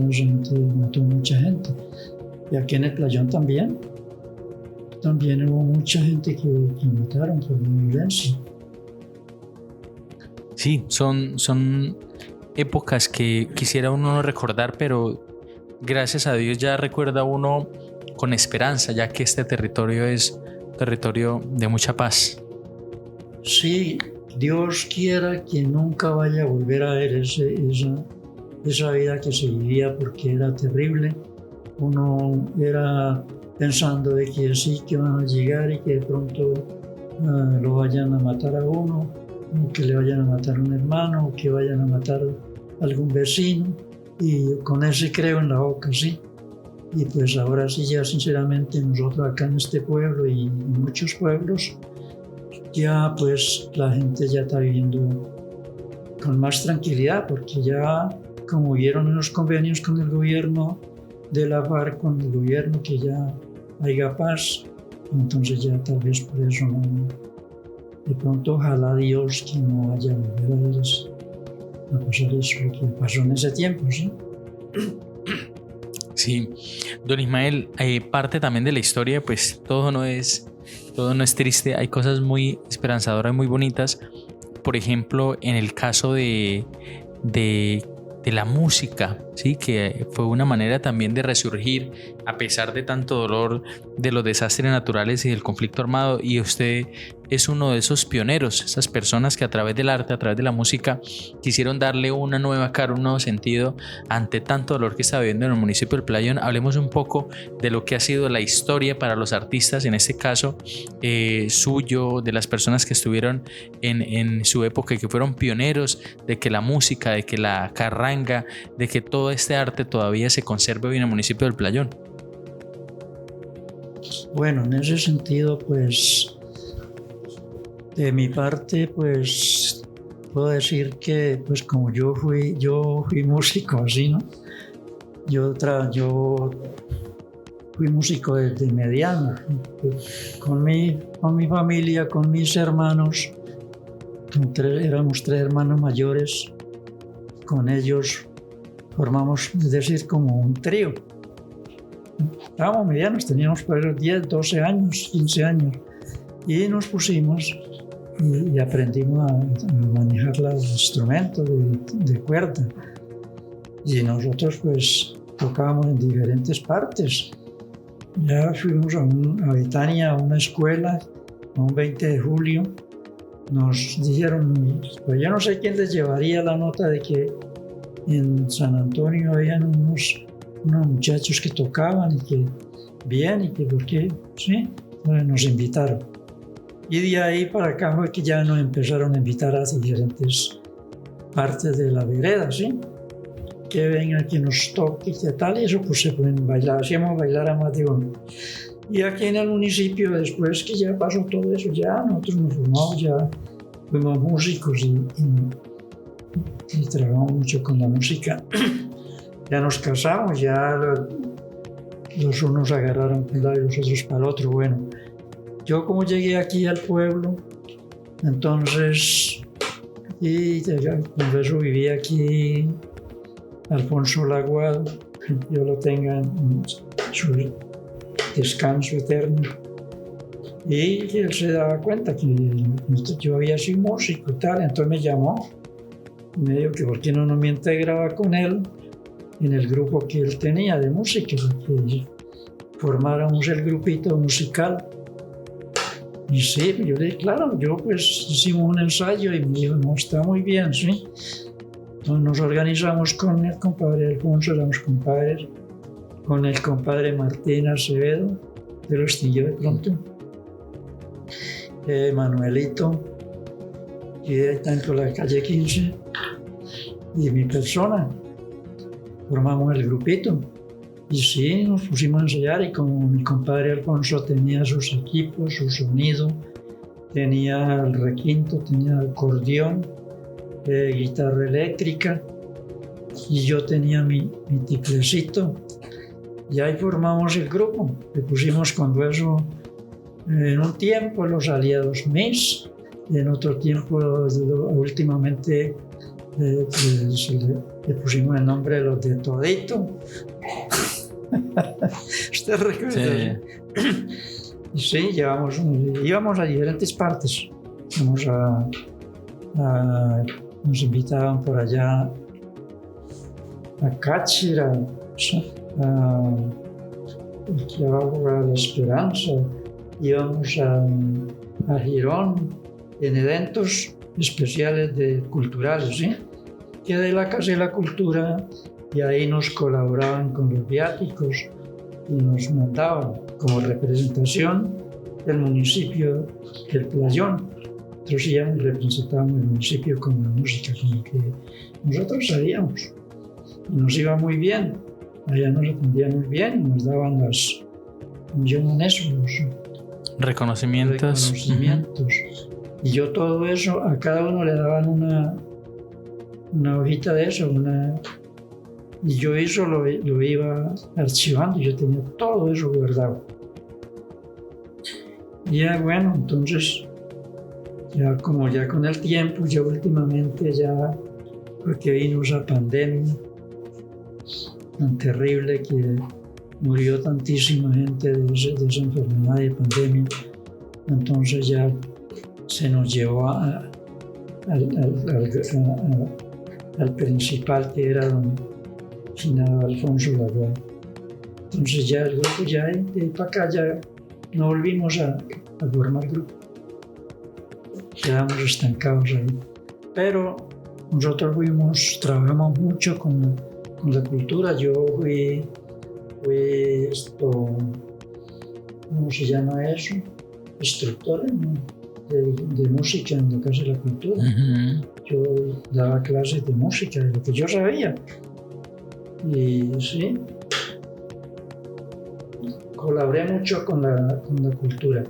mucha gente. Y aquí en el Playón también hubo mucha gente que mataron por la violencia. Sí, son épocas que quisiera uno no recordar, pero gracias a Dios ya recuerda uno con esperanza, ya que este territorio es territorio de mucha paz. Sí, Dios quiera que nunca vaya a volver a ver esa vida que se vivía porque era terrible. Uno era pensando de que sí, que van a llegar y que de pronto lo vayan a matar a uno, o que le vayan a matar a un hermano, o que vayan a matar a algún vecino, y con ese creo en la boca, sí. Y pues ahora sí, ya sinceramente nosotros acá en este pueblo y en muchos pueblos ya pues la gente ya está viviendo con más tranquilidad, porque ya como hubieron unos convenios con el gobierno de la FARC, con el gobierno, que ya haya paz, entonces ya tal vez por eso no, de pronto ojalá Dios que no haya volver a pasar eso que pasó en ese tiempo, ¿sí? Sí, don Ismael, parte también de la historia, pues todo no es triste, hay cosas muy esperanzadoras, muy bonitas. Por ejemplo, en el caso de la música, ¿sí? Que fue una manera también de resurgir a pesar de tanto dolor de los desastres naturales y del conflicto armado, y usted es uno de esos pioneros, esas personas que a través del arte, a través de la música, quisieron darle una nueva cara, un nuevo sentido ante tanto dolor que está viviendo en el municipio del Playón. Hablemos un poco de lo que ha sido la historia para los artistas, en este caso suyo, de las personas que estuvieron en su época y que fueron pioneros de que la música, de que la carranga, de que todo este arte todavía se conserve hoy en el municipio del Playón. Bueno, en ese sentido, pues de mi parte, pues puedo decir que, pues como yo fui músico, así, ¿no? Yo fui músico desde mediano, con mi familia, con mis hermanos, éramos 3 hermanos mayores, con ellos formamos, es decir, como un trío. Estábamos medianos, teníamos por ahí 10, 12 años, 15 años, y nos pusimos y aprendimos a manejar los instrumentos de cuerda. Y nosotros pues tocábamos en diferentes partes. Ya fuimos a Betania, a una escuela, a un 20 de julio. Nos dijeron, pues yo no sé quién les llevaría la nota de que en San Antonio habían unos muchachos que tocaban y que bien, y que por qué, sí, bueno, nos invitaron. Y de ahí para acá fue que ya nos empezaron a invitar a diferentes partes de la vereda, ¿sí? Que vengan, que nos toque, que tal, y eso pues se pueden bailar, hacíamos bailar a más de uno. Y aquí en el municipio, después que ya pasó todo eso, ya nosotros nos formamos, ya fuimos músicos y trabajamos mucho con la música. Ya nos casamos, ya los unos agarraron para un lado y los otros para el otro. Bueno, yo como llegué aquí al pueblo, entonces, y por eso viví aquí Alfonso Laguado, yo lo tenga en su descanso eterno. Y él se daba cuenta que yo había sido músico y tal, entonces me llamó y me dijo que por qué no me integraba con él en el grupo que él tenía de música, que formáramos el grupito musical. Y sí, yo le dije, claro, yo pues hicimos un ensayo y me dijo, no, está muy bien, sí. Entonces nos organizamos con el compadre Alfonso, éramos compadres, con el compadre Martín Acevedo, de los extinguió de pronto, Manuelito, que está en la calle 15, y mi persona. Formamos el grupito y sí, nos pusimos a ensayar, y como mi compadre Alfonso tenía sus equipos, su sonido, tenía el requinto, tenía el acordeón, guitarra eléctrica, y yo tenía mi tiplecito, y ahí formamos el grupo. Le pusimos cuando eso, en un tiempo los aliados Mis, y en otro tiempo últimamente le pusimos el nombre de los de Todito. ¿Usted recuerda? Sí. Y sí, íbamos a diferentes partes. Nos invitaban por allá a Cáchira, a La Esperanza, íbamos a Girón, en eventos especiales culturales, ¿sí? Que de la Casa de la Cultura, y ahí nos colaboraban con los viáticos y nos mandaban como representación del municipio del Playón. Nosotros ya representábamos el municipio con la música, con lo que nosotros sabíamos. Y nos iba muy bien, allá nos atendían muy bien y nos daban los reconocimientos. Y yo todo eso, a cada uno le daban una hojita de eso, y yo eso lo iba archivando, yo tenía todo eso guardado. Y ya bueno, entonces, ya con el tiempo, ya últimamente, ya porque vino esa pandemia tan terrible que murió tantísima gente de esa enfermedad de pandemia, entonces ya se nos llevó al principal, que era don finado Alfonso Laguardia. Entonces ya el grupo, ya de ahí para acá, ya no volvimos a formar grupo. Quedamos estancados ahí. Pero nosotros trabajamos mucho con la cultura. Yo fui ¿cómo se llama eso? Instructor, ¿no? de música en la Casa de la Cultura. Yo daba clases de música, de lo que yo sabía. Y sí, colaboré mucho con la cultura.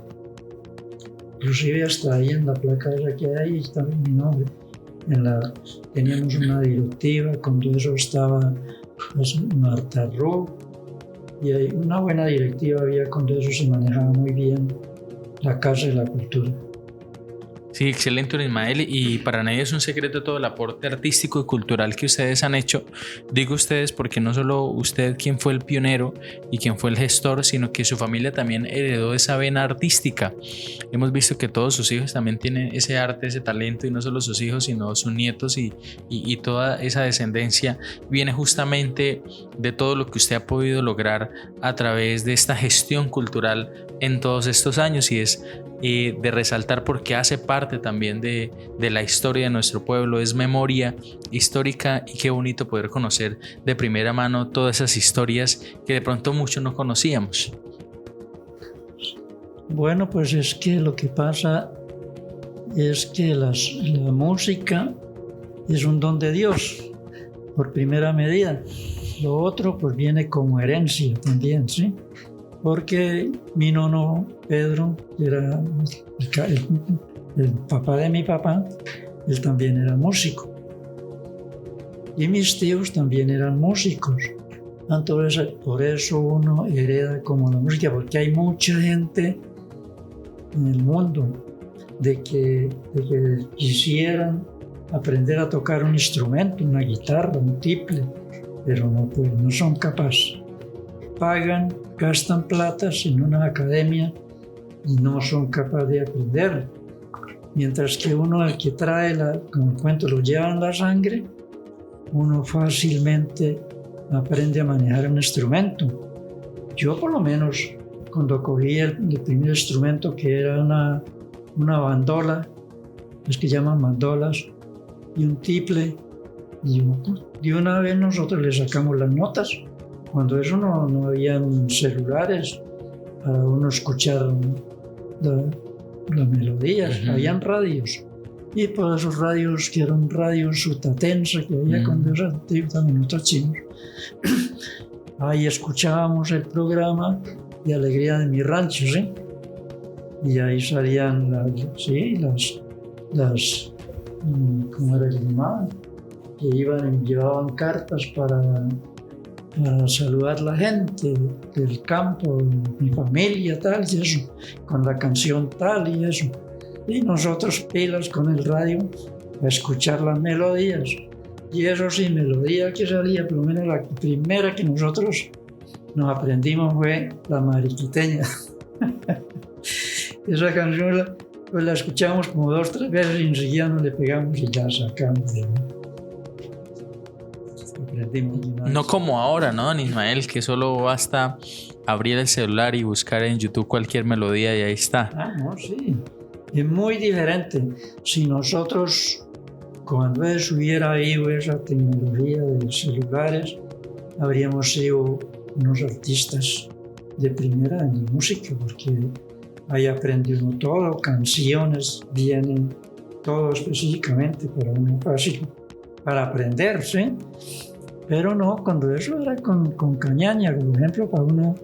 Inclusive hasta ahí en la placa esa que hay está mi nombre. Teníamos una directiva, cuando eso estaba Marta Ru, y hay una buena directiva había, cuando eso se manejaba muy bien la Casa de la Cultura. Sí, excelente, don Ismael, y para nadie es un secreto todo el aporte artístico y cultural que ustedes han hecho. Digo ustedes porque no solo usted quien fue el pionero y quien fue el gestor, sino que su familia también heredó esa vena artística. Hemos visto que todos sus hijos también tienen ese arte, ese talento, y no solo sus hijos, sino sus nietos, y toda esa descendencia viene justamente de todo lo que usted ha podido lograr a través de esta gestión cultural en todos estos años, y es de resaltar porque hace parte también de la historia de nuestro pueblo, es memoria histórica, y qué bonito poder conocer de primera mano todas esas historias que de pronto muchos no conocíamos. Bueno, pues es que lo que pasa es que la música es un don de Dios, por primera medida. Lo otro pues viene como herencia también, ¿sí? Porque mi nono Pedro, que era el papá de mi papá, él también era músico. Y mis tíos también eran músicos. Entonces, por eso uno hereda como la música, porque hay mucha gente en el mundo de que quisieran aprender a tocar un instrumento, una guitarra, un tiple, pero no son capaces. Pagan, gastan plata en una academia y no son capaces de aprender. Mientras que uno, el que trae, como cuento, lo lleva en la sangre, uno fácilmente aprende a manejar un instrumento. Yo por lo menos, cuando cogí el primer instrumento, que era una bandola, es que llaman bandolas, y un tiple, y de una vez nosotros le sacamos las notas. Cuando eso no habían celulares para uno escuchar las melodías, habían radios. Y por esos radios, que eran radios sutatenses, que había cuando eso también nosotros chinos, ahí escuchábamos el programa de Alegría de mi Rancho, ¿sí? Y ahí salían las ¿cómo era que llamaban? Que llevaban cartas para saludar a la gente del campo, mi familia, tal, y eso, con la canción tal y eso. Y nosotros pilas con el radio a escuchar las melodías. Y eso sí, melodía que salía, por lo menos la primera que nosotros nos aprendimos fue la mariquiteña. Esa canción pues la escuchamos como 2 o 3 veces y enseguida nos le pegamos y la sacamos. No como ahora, ¿no, don Ismael? Que solo basta abrir el celular y buscar en YouTube cualquier melodía y ahí está. No, sí. Es muy diferente. Si nosotros, cuando eso hubiera habido esa tecnología de celulares, habríamos sido unos artistas de primera en la música, porque ahí aprende uno todo, canciones vienen todo específicamente para uno fácil, para aprender, ¿sí? Pero no, cuando eso era con cañaña, por ejemplo, para uno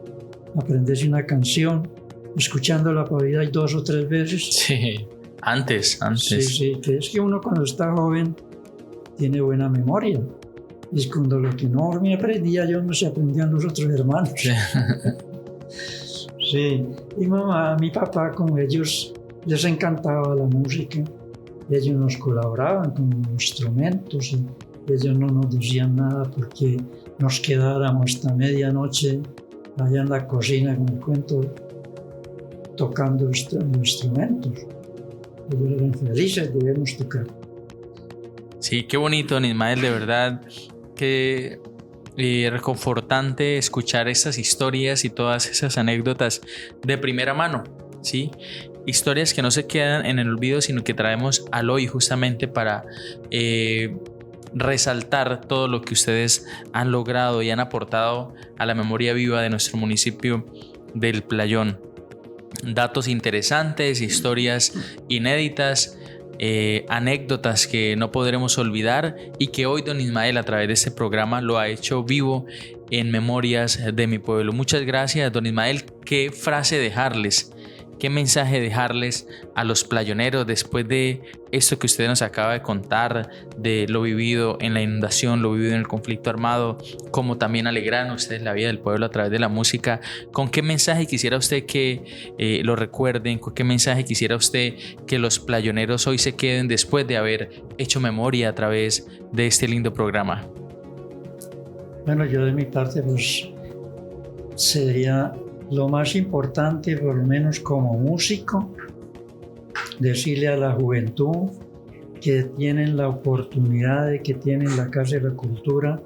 aprenderse una canción, escuchándola por ahí 2 o 3 veces. Sí. Antes. Sí, que es que uno cuando está joven tiene buena memoria. Y cuando lo que no me aprendía yo no se aprendían los otros hermanos. Sí, y mamá, mi papá, como ellos les encantaba la música, ellos nos colaboraban con instrumentos y ellos no nos decían nada porque nos quedáramos hasta medianoche allá en la cocina, como cuento, tocando los instrumentos. Ellos eran felices, debemos tocar. Sí, qué bonito, don Ismael, de verdad, qué reconfortante escuchar estas historias y todas esas anécdotas de primera mano, ¿sí? Historias que no se quedan en el olvido, sino que traemos al hoy justamente para resaltar todo lo que ustedes han logrado y han aportado a la memoria viva de nuestro municipio del Playón. Datos interesantes, historias inéditas, anécdotas que no podremos olvidar y que hoy don Ismael a través de este programa lo ha hecho vivo en Memorias de mi Pueblo. Muchas gracias, don Ismael. ¿Qué frase dejarles? ¿Qué mensaje dejarles a los playoneros después de esto que usted nos acaba de contar, de lo vivido en la inundación, lo vivido en el conflicto armado, como también alegran ustedes la vida del pueblo a través de la música? ¿Con qué mensaje quisiera usted que lo recuerden? ¿Con qué mensaje quisiera usted que los playoneros hoy se queden después de haber hecho memoria a través de este lindo programa? Bueno, yo de mi parte pues sería lo más importante, por lo menos como músico, decirle a la juventud que tienen la oportunidad de que tienen la Casa de la Cultura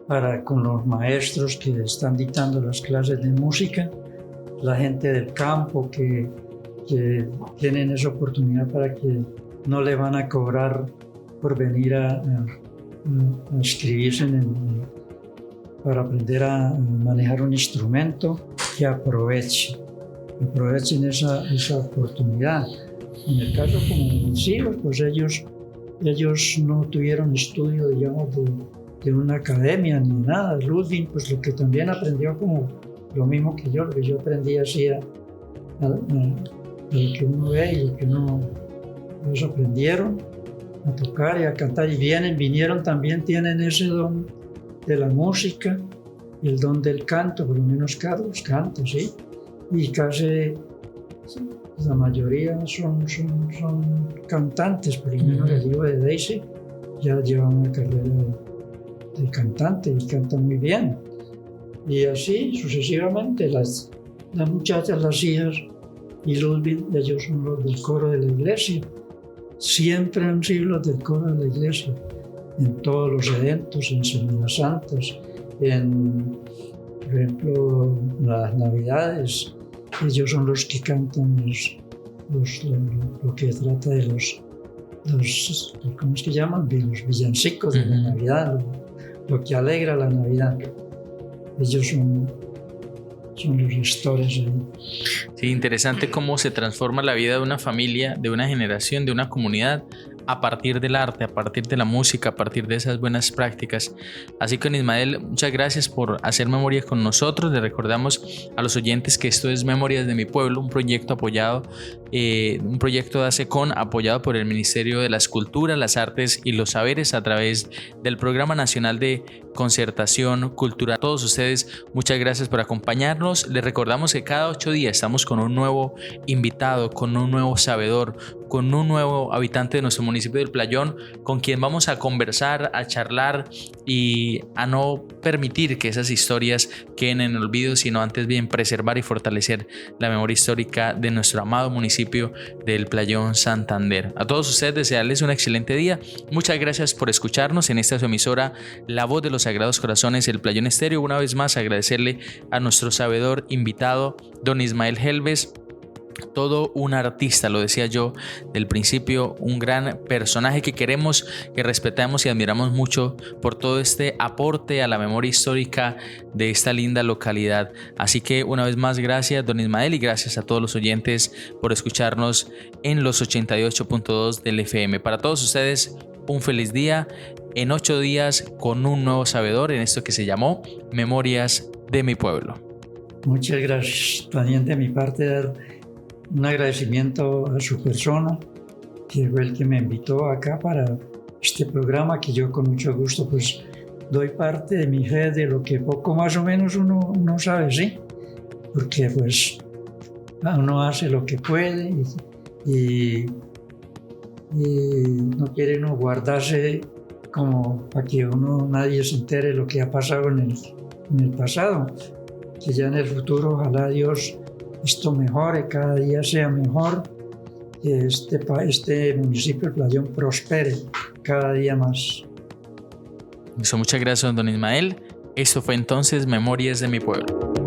para con los maestros que están dictando las clases de música, la gente del campo que tienen esa oportunidad para que no le van a cobrar por venir a inscribirse para aprender a manejar un instrumento, que aprovechen esa oportunidad. En el caso como mis hijos, pues ellos no tuvieron estudio, digamos, de una academia ni nada. Ludwig, pues lo que también aprendió como lo mismo que yo, lo que yo aprendí así a lo que uno ve y lo que ellos aprendieron a tocar y a cantar y vinieron también, tienen ese don de la música, el don del canto, por lo menos Carlos canta, sí, y casi la mayoría son cantantes, por lo menos el hijo de Daisy ya lleva una carrera de cantante y canta muy bien, y así sucesivamente las muchachas, las hijas y Ludwig, ellos son los del coro de la iglesia, siempre han sido los del coro de la iglesia, en todos los eventos, en Semanas Santas, por ejemplo, las Navidades, ellos son los que cantan lo que trata de los ¿cómo es que llaman? Los villancicos de la Navidad, lo que alegra la Navidad. Ellos son los gestores ahí. Sí, interesante cómo se transforma la vida de una familia, de una generación, de una comunidad a partir del arte, a partir de la música, a partir de esas buenas prácticas. Así que, Ismael, muchas gracias por hacer memoria con nosotros. Le recordamos a los oyentes que esto es Memorias de mi Pueblo, un proyecto apoyado, un proyecto de ASECON apoyado por el Ministerio de las Culturas, las Artes y los Saberes a través del Programa Nacional de Concertación Cultural. A todos ustedes, muchas gracias por acompañarnos. Les recordamos que cada 8 días estamos con un nuevo invitado, con un nuevo sabedor, con un nuevo habitante de nuestro municipio del Playón, con quien vamos a conversar, a charlar y a no permitir que esas historias queden en el olvido, sino antes bien preservar y fortalecer la memoria histórica de nuestro amado municipio del Playón Santander. A todos ustedes desearles un excelente día. Muchas gracias por escucharnos en esta su emisora La Voz de los Sagrados Corazones, el Playón Estéreo. Una vez más agradecerle a nuestro sabedor invitado, don Ismael Helves. Todo un artista, lo decía yo del principio, un gran personaje que queremos, que respetamos y admiramos mucho por todo este aporte a la memoria histórica de esta linda localidad. Así que una vez más, gracias don Ismael y gracias a todos los oyentes por escucharnos en los 88.2 del FM. Para todos ustedes, un feliz día. En 8 días con un nuevo sabedor en esto que se llamó Memorias de mi Pueblo. Muchas gracias. También de mi parte dar un agradecimiento a su persona que fue el que me invitó acá para este programa, que yo con mucho gusto pues doy parte de mi fe, de lo que poco más o menos uno sabe, ¿sí? Porque pues uno hace lo que puede y no quiere uno guardarse como para que nadie se entere de lo que ha pasado en el pasado, que ya en el futuro ojalá Dios esto mejore, cada día sea mejor, que este municipio de Playón prospere cada día más. Muchas gracias, don Ismael. Esto fue entonces Memorias de mi Pueblo.